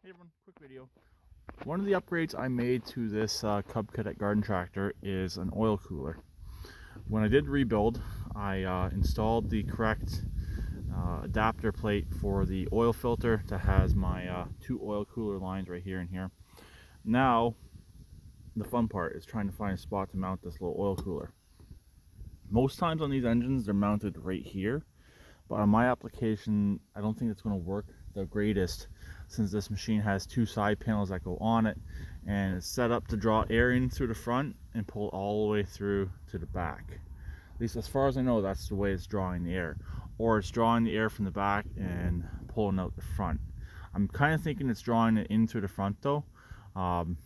Hey everyone, quick video. One of the upgrades I made to this Cub Cadet garden tractor is an oil cooler. When I did rebuild, I installed the correct adapter plate for the oil filter that has my two oil cooler lines right here and here. Now, the fun part is trying to find a spot to mount this little oil cooler. Most times on these engines, they're mounted right here, but on my application, I don't think it's going to work the greatest, since this machine has two side panels that go on it, and it's set up to draw air in through the front and pull all the way through to the back. At least as far as I know, that's the way it's drawing the air, or it's drawing the air from the back and pulling out the front. I'm kind of thinking it's drawing it in through the front though, and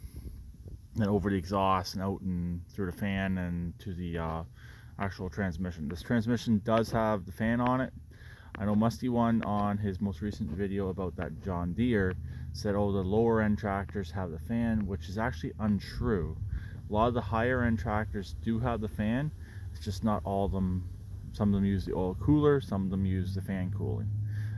over the exhaust and out and through the fan and to the actual transmission. This transmission does have the fan on it. I know Musty One on his most recent video about that John Deere said, oh, the lower end tractors have the fan, which is actually untrue. A lot of the higher end tractors do have the fan. It's just not all of them. Some of them use the oil cooler, some of them use the fan cooling.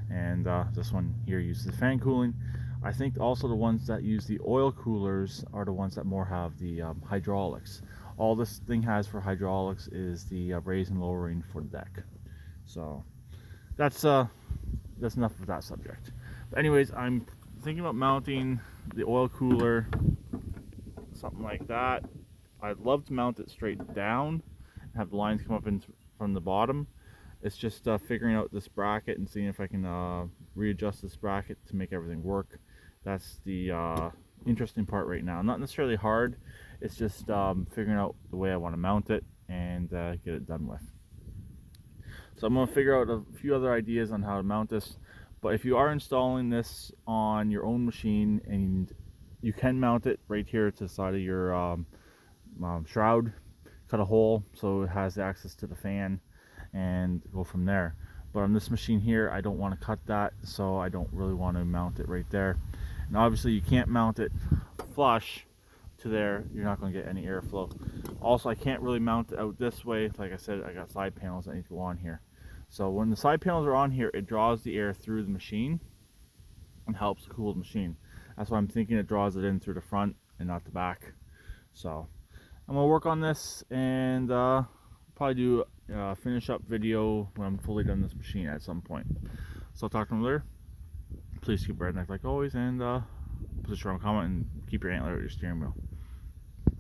And this one here uses the fan cooling. I think also the ones that use the oil coolers are the ones that more have the hydraulics. All this thing has for hydraulics is the raise and lowering for the deck. So that's enough of that subject. But anyways, I'm thinking about mounting the oil cooler, something like that. I'd love to mount it straight down and have the lines come up in from the bottom. It's just figuring out this bracket and seeing if I can readjust this bracket to make everything work. That's the interesting part right now. Not necessarily hard, it's just figuring out the way I want to mount it and get it done with. So I'm going to figure out a few other ideas on how to mount this. But if you are installing this on your own machine, and you can mount it right here to the side of your shroud, cut a hole so it has access to the fan and go from there. But on this machine here, I don't want to cut that, so I don't really want to mount it right there. And obviously you can't mount it flush to there, you're not going to get any airflow. Also, I can't really mount it out this way. Like I said, I got side panels that need to go on here. So when the side panels are on here, it draws the air through the machine and helps cool the machine. That's why I'm thinking it draws it in through the front and not the back. So I'm going to work on this and probably do a finish up video when I'm fully done this machine at some point. So I'll talk to them later. Please keep redneck like always, and put a strong comment and keep your antler at your steering wheel.